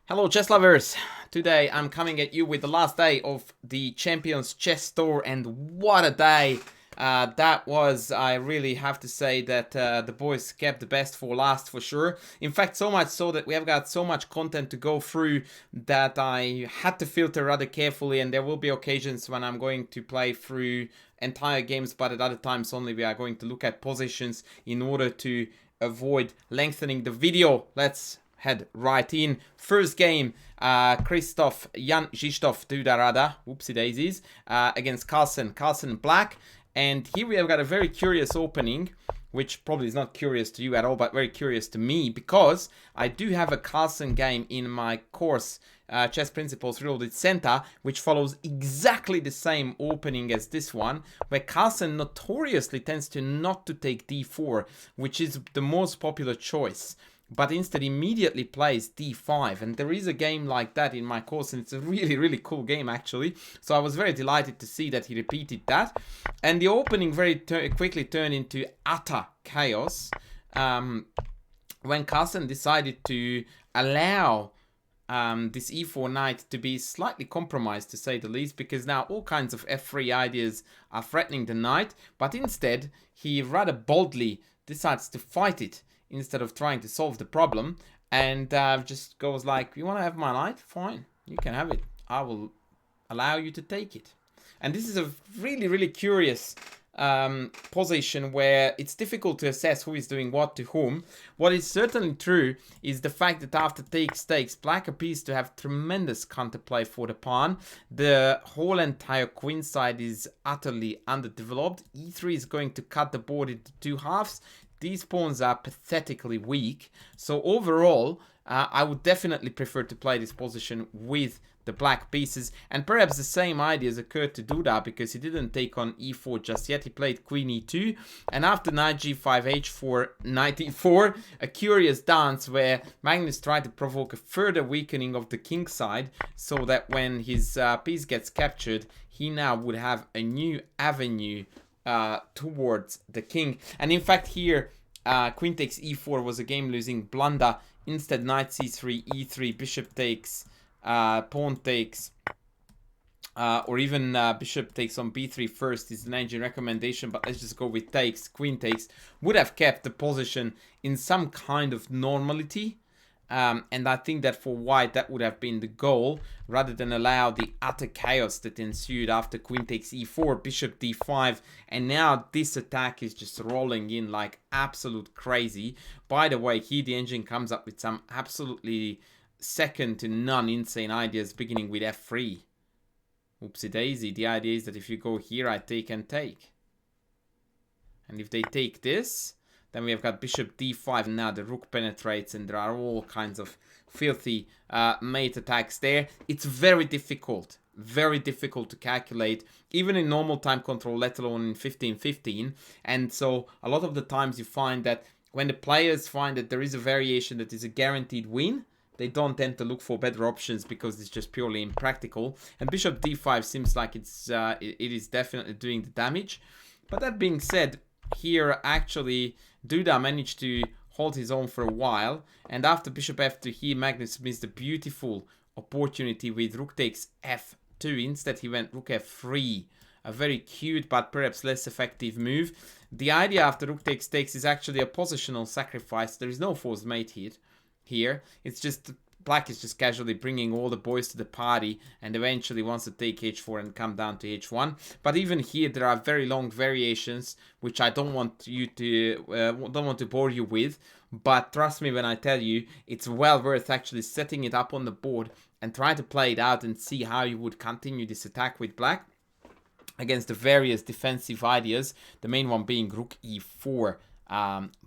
Hello chess lovers! Today I'm coming at you with the last day of the Champions Chess Tour, and what a day that was. I really have to say that the boys kept the best for last for sure. In fact, so much so that we have got so much content to go through that I had to filter rather carefully, and there will be occasions when I'm going to play through entire games, but at other times only we are going to look at positions in order to avoid lengthening the video. Let's head right in. First game, Krzysztof Jan-Krzysztof-Duda Rada, whoopsie daisies, against Carlsen Black. And here we have got a very curious opening, which probably is not curious to you at all, but very curious to me, because I do have a Carlsen game in my course, Chess Principles Reloaded Center, which follows exactly the same opening as this one, where Carlsen notoriously tends to not to take d4, which is the most popular choice, but instead immediately plays d5. And there is a game like that in my course, and it's a really cool game actually. So I was very delighted to see that he repeated that. And the opening very quickly turned into utter chaos when Carlsen decided to allow this e4 knight to be slightly compromised, to say the least, because now all kinds of f3 ideas are threatening the knight, but instead he rather boldly decides to fight it instead of trying to solve the problem, and just goes like, you want to have my knight? Fine, you can have it. I will allow you to take it. And this is a really curious position where it's difficult to assess who is doing what to whom. What is certainly true is the fact that after takes, Black appears to have tremendous counterplay for the pawn. The whole entire queen side is utterly underdeveloped. E3 is going to cut the board into two halves. These pawns are pathetically weak. So overall, I would definitely prefer to play this position with the black pieces. And perhaps the same ideas occurred to Duda, because he didn't take on e4 just yet. He played queen e2. And after knight g5, h4, knight e4, a curious dance where Magnus tried to provoke a further weakening of the king side, so that when his piece gets captured, he now would have a new avenue towards the king. And in fact here, queen takes e4 was a game-losing blunder. Instead, knight c3, e3, bishop takes, pawn takes, or even bishop takes on b3 first is an engine recommendation, but let's just go with takes. Queen takes would have kept the position in some kind of normality. And I think that for white that would have been the goal, rather than allow the utter chaos that ensued after queen takes e4, bishop d5, and now this attack is just rolling in like absolute crazy. By the way, here the engine comes up with some absolutely second to none insane ideas, beginning with f3. Oopsie daisy, the idea is that if you go here, I take and take. And if they take this, then we have got bishop d5, and now the rook penetrates, and there are all kinds of filthy mate attacks there. It's very difficult to calculate, even in normal time control, let alone in 15-15. And so a lot of the times you find that when the players find that there is a variation that is a guaranteed win, they don't tend to look for better options because it's just purely impractical. And bishop d5 seems like it is definitely doing the damage. But that being said, here actually Duda managed to hold his own for a while, and after bishop f2 here Magnus missed a beautiful opportunity with rook takes f2. Instead he went rook f3, a very cute but perhaps less effective move. The idea after rook takes is actually a positional sacrifice. There is no forced mate here. It's just black is just casually bringing all the boys to the party, and eventually wants to take h4 and come down to h1. But even here there are very long variations, which I don't want to bore you with. But trust me when I tell you, it's well worth actually setting it up on the board and try to play it out and see how you would continue this attack with black against the various defensive ideas. The main one being rook e4.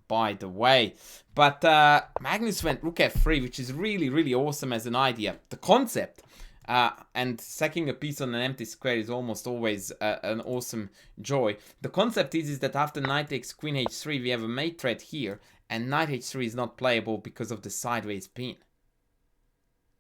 By the way, but Magnus went rook f3, which is really awesome as an idea. The concept, and sacking a piece on an empty square is almost always an awesome joy. The concept is that after knight takes queen h3, we have a mate threat here, and knight h3 is not playable because of the sideways pin.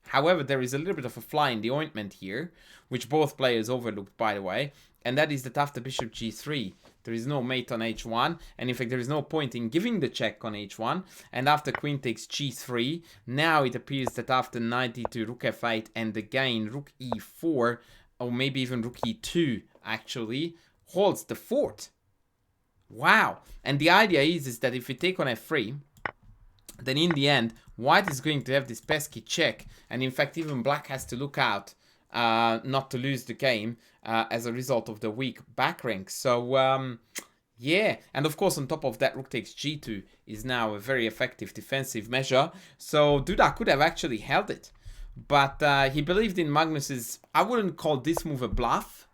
However, there is a little bit of a fly in the ointment here, which both players overlooked, by the way, and that is that after bishop g3, There is no mate on h1, and in fact there is no point in giving the check on h1. And after queen takes g3, now it appears that after knight d2, rook f8, and again rook e4, or maybe even rook e2 actually, holds the fort. Wow. And the idea is that if we take on f3, then in the end, white is going to have this pesky check, and in fact even black has to look out not to lose the game as a result of the weak back rank. So yeah, and of course on top of that, rook takes g2 is now a very effective defensive measure. So Duda could have actually held it, but he believed in Magnus's, I wouldn't call this move a bluff,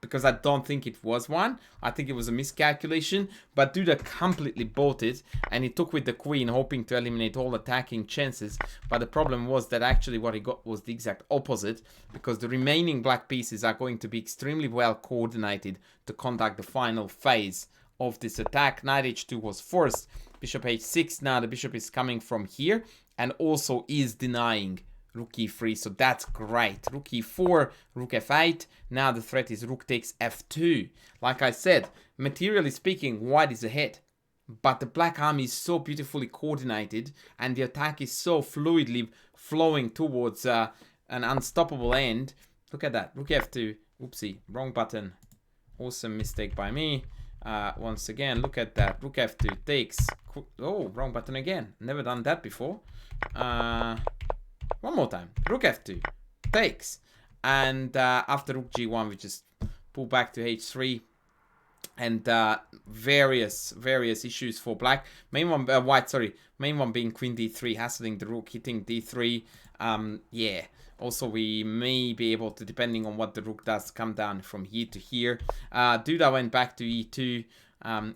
because I don't think it was one. I think it was a miscalculation, but Duda completely bought it, and he took with the queen, hoping to eliminate all attacking chances. But the problem was that actually what he got was the exact opposite, because the remaining black pieces are going to be extremely well coordinated to conduct the final phase of this attack. Knight h2 was forced, bishop h6. Now the bishop is coming from here, and also is denying rook e3, so that's great. Rook e4, rook f8. Now the threat is rook takes f2. Like I said, materially speaking, white is ahead, but the black army is so beautifully coordinated, and the attack is so fluidly flowing towards an unstoppable end. Look at that. Rook f2. Oopsie, wrong button. Awesome mistake by me. Once again, look at that. Rook f2 takes. Oh, wrong button again. Never done that before. One more time. Rook f2 takes, and after rook g1 we just pull back to h3, and various issues for black. Main one, white, sorry. Main one being queen d3, hassling the rook, hitting d3. Yeah. Also, we may be able to, depending on what the rook does, come down from here to here. Duda went back to e2.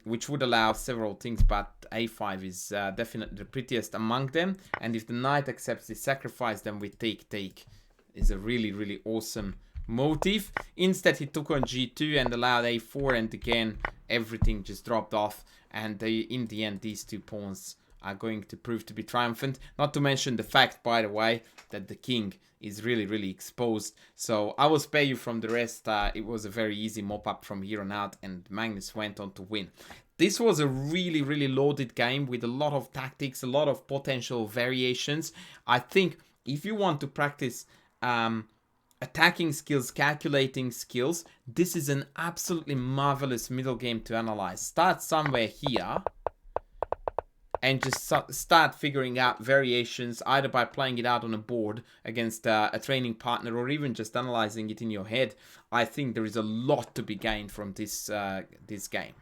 Which would allow several things, but a5 is definitely the prettiest among them. And if the knight accepts the sacrifice, then we take is a really awesome motive. Instead, he took on g2 and allowed a4, and again everything just dropped off, and in the end these two pawns are going to prove to be triumphant. Not to mention the fact, by the way, that the king is really exposed. So I will spare you from the rest. It was a very easy mop-up from here on out, and Magnus went on to win. This was a really loaded game with a lot of tactics, a lot of potential variations. I think if you want to practice attacking skills, calculating skills, this is an absolutely marvelous middle game to analyze. Start somewhere here and just start figuring out variations, either by playing it out on a board against a training partner, or even just analyzing it in your head. I think there is a lot to be gained from this game.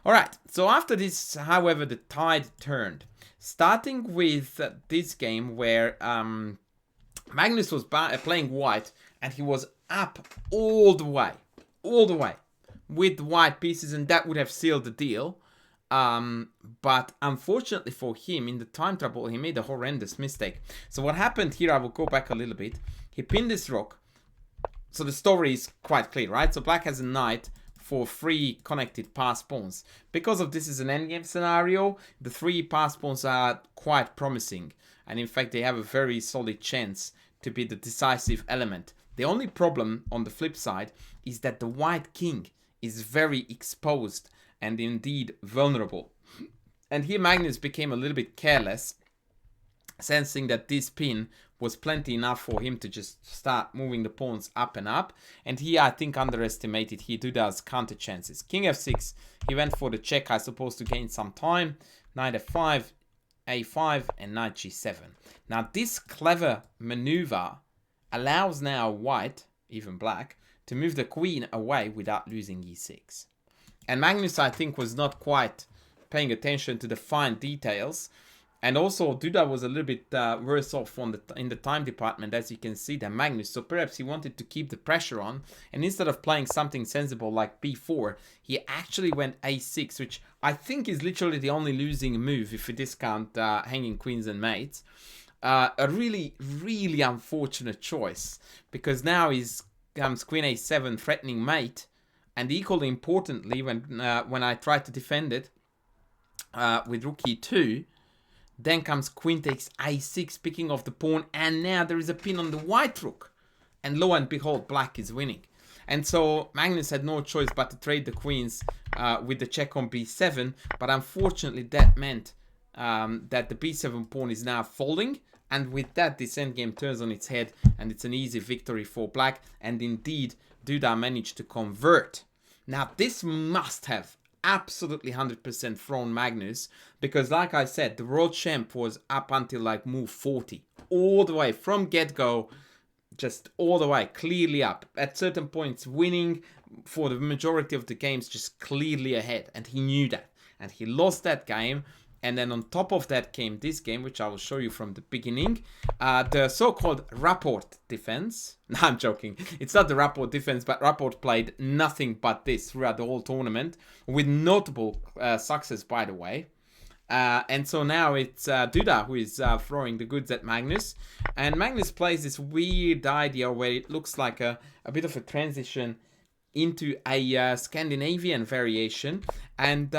Alright, so after this, however, the tide turned. Starting with this game where Magnus was playing white, and he was up all the way with the white pieces, and that would have sealed the deal. But unfortunately for him, in the time trouble, he made a horrendous mistake. So what happened here, I will go back a little bit. He pinned this rook. So the story is quite clear, right? So black has a knight for 3 connected pass pawns. Because of this is an endgame scenario, the 3 pass pawns are quite promising. And in fact, they have a very solid chance to be the decisive element. The only problem on the flip side is that the white king is very exposed and indeed vulnerable. And here Magnus became a little bit careless, sensing that this pin was plenty enough for him to just start moving the pawns up and up. And he, I think, underestimated Duda's counter chances. King f6, he went for the check, I suppose, to gain some time. Knight f5, a5, and knight g7. Now this clever maneuver allows now white, even black, to move the queen away without losing e6. And Magnus, I think, was not quite paying attention to the fine details. And also, Duda was a little bit worse off in the time department, as you can see, than Magnus. So perhaps he wanted to keep the pressure on. And instead of playing something sensible like b4, he actually went a6, which I think is literally the only losing move if you discount hanging queens and mates. A really unfortunate choice, because now comes queen a7 threatening mate. And equally importantly, when I tried to defend it with rook e2, then comes queen takes a6, picking off the pawn, and now there is a pin on the white rook. And lo and behold, black is winning. And so Magnus had no choice but to trade the queens with the check on b7, but unfortunately that meant that the b7 pawn is now folding, and with that this endgame turns on its head, and it's an easy victory for black, and indeed Duda managed to convert. Now this must have absolutely 100% thrown Magnus, because like I said, the world champ was up until like move 40, all the way from get-go, just all the way, clearly up. At certain points winning for the majority of the games, just clearly ahead, and he knew that. And he lost that game, and then on top of that came this game, which I will show you from the beginning. The so-called rapport defense. No, I'm joking. It's not the rapport defense, but rapport played nothing but this throughout the whole tournament, with notable success, by the way. And so now it's Duda who is throwing the goods at Magnus. And Magnus plays this weird idea where it looks like a bit of a transition into a Scandinavian variation. And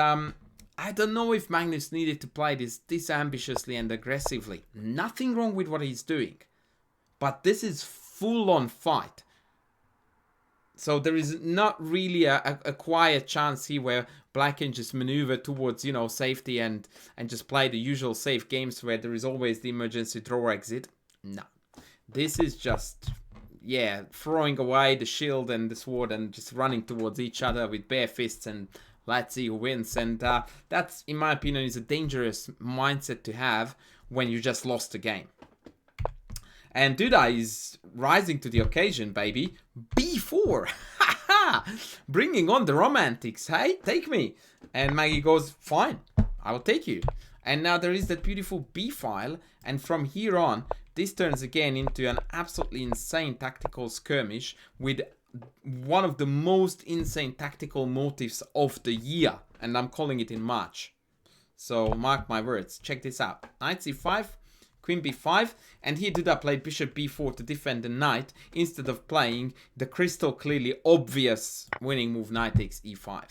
I don't know if Magnus needed to play this ambitiously and aggressively. Nothing wrong with what he's doing. But this is full-on fight. So there is not really a quiet chance here where black can just maneuver towards, you know, safety and just play the usual safe games where there is always the emergency draw exit. No. This is just, yeah, throwing away the shield and the sword and just running towards each other with bare fists, and let's see who wins. And that's, in my opinion, is a dangerous mindset to have when you just lost a game. And Duda is rising to the occasion, baby. B4. Bringing on the romantics. Hey, take me. And Maggie goes, fine, I will take you. And now there is that beautiful B file. And from here on, this turns again into an absolutely insane tactical skirmish with one of the most insane tactical motifs of the year. And I'm calling it in March. So mark my words. Check this out. Knight c5. Queen b5, and here Duda played bishop b4 to defend the knight instead of playing the crystal clearly obvious winning move knight takes e5.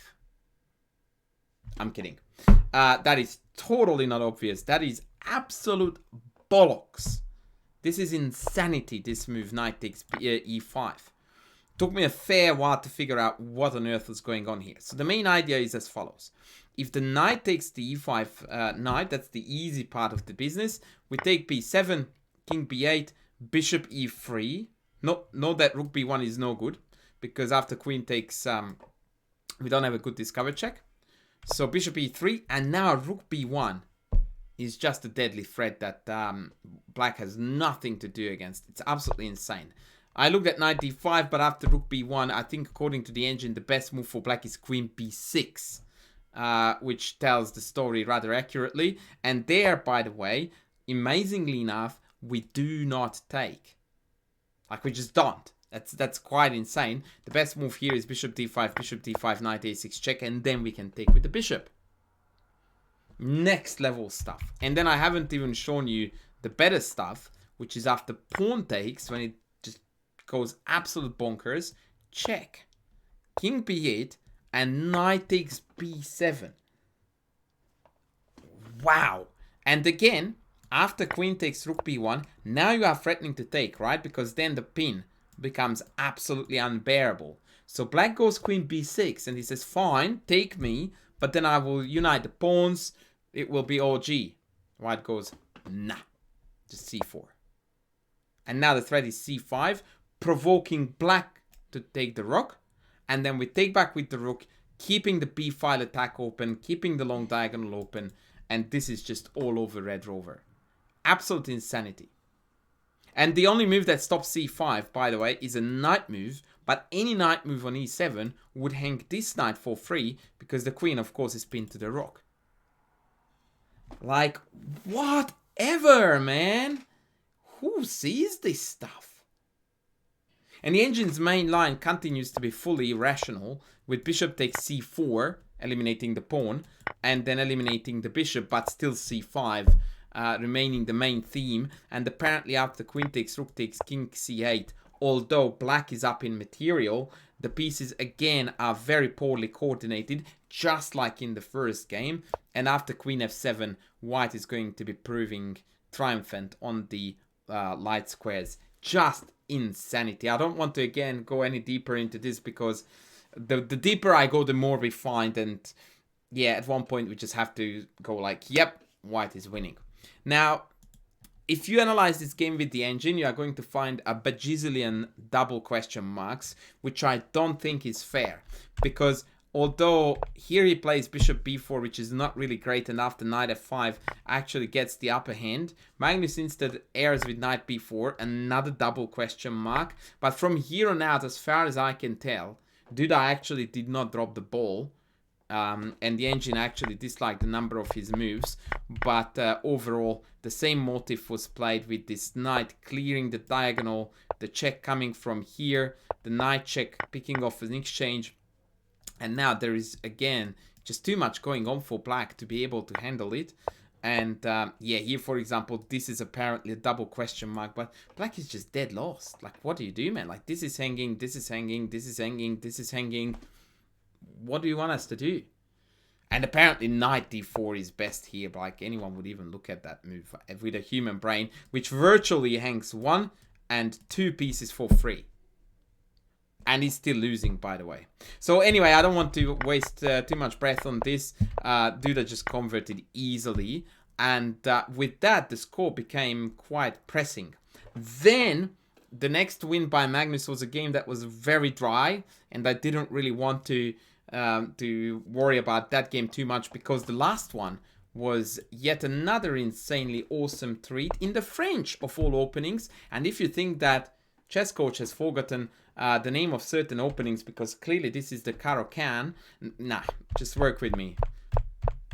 I'm kidding. That is totally not obvious. That is absolute bollocks. This is insanity, this move knight takes e5. Took me a fair while to figure out what on earth was going on here. So the main idea is as follows. If the knight takes the e5 knight, that's the easy part of the business. We take b7, king b8, bishop e3. No, that rook b1 is no good, because after queen takes, we don't have a good discover check. So bishop e3, and now rook b1 is just a deadly threat that black has nothing to do against. It's absolutely insane. I looked at knight d5, but after rook b1, I think according to the engine, the best move for black is queen b6. Which tells the story rather accurately. And there, by the way, amazingly enough, we do not take. Like, we just don't. That's quite insane. The best move here is bishop d5, knight a6 check, and then we can take with the bishop. Next level stuff. And then I haven't even shown you the better stuff, which is after pawn takes, when it just goes absolute bonkers. Check. King b8. And knight takes b7. Wow. And again, after queen takes rook b1, now you are threatening to take, right? Because then the pin becomes absolutely unbearable. So black goes queen b6, and he says, fine, take me, but then I will unite the pawns. It will be OG. White goes, nah, just c4. And now the threat is c5, provoking black to take the rook. And then we take back with the rook, keeping the b file attack open, keeping the long diagonal open. And this is just all over Red Rover. Absolute insanity. And the only move that stops c5, by the way, is a knight move. But any knight move on e7 would hang this knight for free, because the queen, of course, is pinned to the rook. Like, whatever, man. Who sees this stuff? And the engine's main line continues to be fully irrational, with bishop takes c4, eliminating the pawn, and then eliminating the bishop, but still c5, remaining the main theme. And apparently after queen takes, rook takes, king c8, although black is up in material, the pieces again are very poorly coordinated, just like in the first game. And after queen f7, white is going to be proving triumphant on the light squares. Just insanity. I don't want to again go any deeper into this, because the deeper I go, the more refined. And yeah, at one point we just have to go like, yep, white is winning. Now, if you analyze this game with the engine, you are going to find a bajillion double question marks, which I don't think is fair. Because although here he plays bishop b4, which is not really great, and after knight f5 actually gets the upper hand, Magnus instead airs with knight b4, another double question mark. But from here on out, as far as I can tell, Duda actually did not drop the ball. And the engine actually disliked a number of his moves, but overall the same motif was played with this knight clearing the diagonal, the check coming from here, the knight check picking off an exchange, and now there is again just too much going on for black to be able to handle it. And yeah, here for example, this is apparently a double question mark, but black is just dead lost. Like, what do you do, man? Like, this is hanging, this is hanging, this is hanging, this is hanging. What do you want us to do? And apparently knight d4 is best here, but like anyone would even look at that move with a human brain, which virtually hangs 1 and 2 pieces for free. And he's still losing, by the way. So anyway, I don't want to waste too much breath on this. Duda just converted easily. And with that, the score became quite pressing. Then the next win by Magnus was a game that was very dry, and I didn't really want to worry about that game too much, because the last one was yet another insanely awesome treat in the French of all openings. And if you think that chess coach has forgotten the name of certain openings because clearly this is the Caro-Can, nah, just work with me.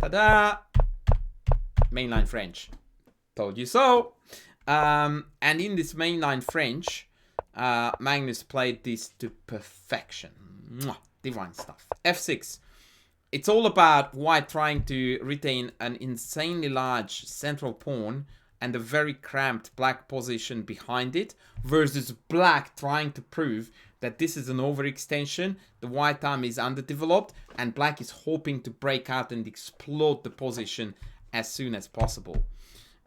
Ta-da! Mainline French. Told you so. And in this Mainline French, Magnus played this to perfection. Mwah, divine stuff. F6. It's all about white trying to retain an insanely large central pawn and a very cramped black position behind it, versus black trying to prove that this is an overextension, the white arm is underdeveloped, and black is hoping to break out and explode the position as soon as possible.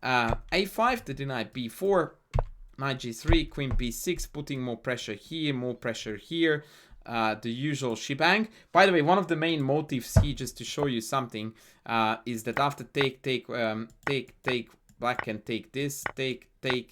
A5 to deny b4, knight g3, queen b6, putting more pressure here, more pressure here. The usual shebang. By the way, one of the main motifs here, just to show you something, is that after take, black can take this, take,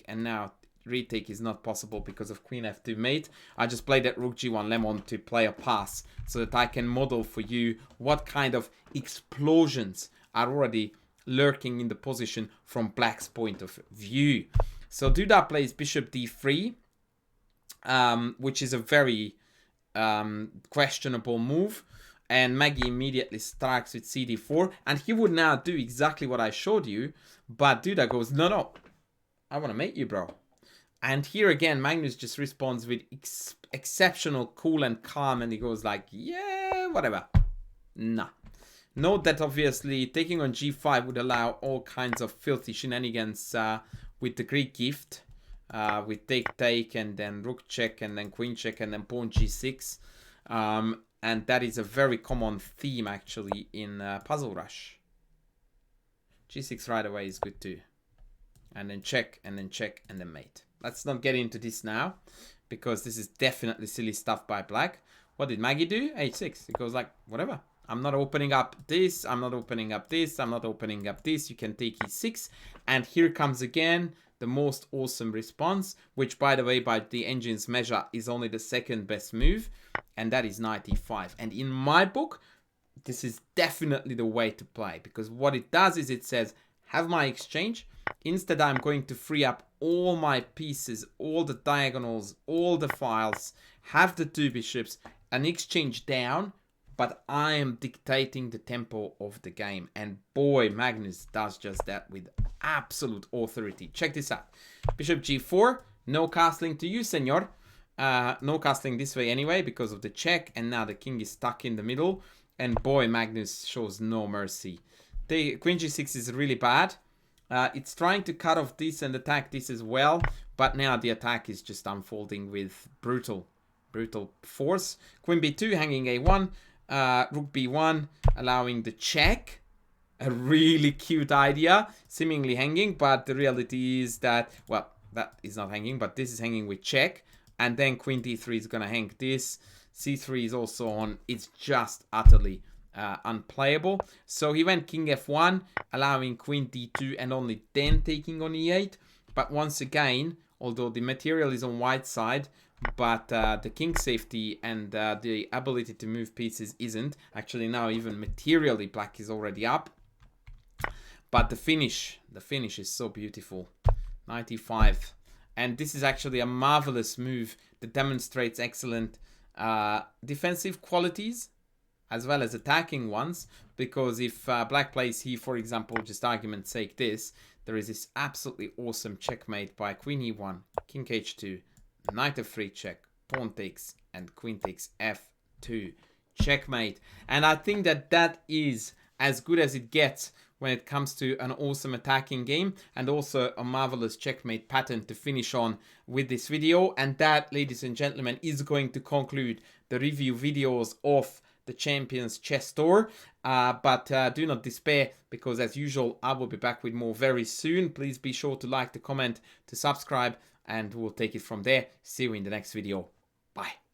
and now retake is not possible because of queen f2 mate. I just played that rook g1 lemon to play a pass so that I can model for you what kind of explosions are already lurking in the position from black's point of view. So Duda plays bishop d3, which is a very questionable move, and Maggie immediately strikes with cd4, and he would now do exactly what I showed you, but Duda goes, no, I want to mate you, bro. And here again, Magnus just responds with exceptional cool and calm, and he goes like, yeah, whatever. Nah. Note that obviously taking on g5 would allow all kinds of filthy shenanigans with the Greek gift, with take, and then rook check, and then queen check, and then pawn g6. And that is a very common theme actually in Puzzle Rush. g6 right away is good too. And then check, and then check, and then mate. Let's not get into this now, because this is definitely silly stuff by black. What did Maggie do? h6. It goes like, whatever. I'm not opening up this. I'm not opening up this. I'm not opening up this. You can take e6. And here comes again the most awesome response, which, by the way, by the engine's measure, is only the second best move. And that is knight e5. And in my book, this is definitely the way to play, because what it does is it says, have my exchange. Instead, I'm going to free up all my pieces, all the diagonals, all the files, have the two bishops, an exchange down, but I am dictating the tempo of the game. And boy, Magnus does just that with absolute authority. Check this out. Bishop g4, no castling to you, senor. No castling this way anyway because of the check, and now the king is stuck in the middle. And boy, Magnus shows no mercy. The queen g6 is really bad. It's trying to cut off this and attack this as well, but now the attack is just unfolding with brutal force. Queen b2 hanging a1, rook b1 allowing the check. A really cute idea, seemingly hanging, but the reality is that, well, that is not hanging, but this is hanging with check, and then queen d3 is gonna hang this. c3 is also on. It's just utterly unplayable. So he went king f1, allowing queen d2, and only then taking on e8. But once again, although the material is on white side, but the king safety and the ability to move pieces isn't. Actually, now even materially black is already up. But the finish is so beautiful. 95. And this is actually a marvelous move that demonstrates excellent defensive qualities as well as attacking ones. Because if black plays here, for example, just argument's sake this, there is this absolutely awesome checkmate by queen e1, king h2, knight f3 check, pawn takes, and queen takes f2. Checkmate. And I think that that is as good as it gets when it comes to an awesome attacking game, and also a marvelous checkmate pattern to finish on with this video. And that, ladies and gentlemen, is going to conclude the review videos of the Champions Chess Tour. But do not despair, because as usual, I will be back with more very soon. Please be sure to like, to comment, to subscribe, and we'll take it from there. See you in the next video. Bye.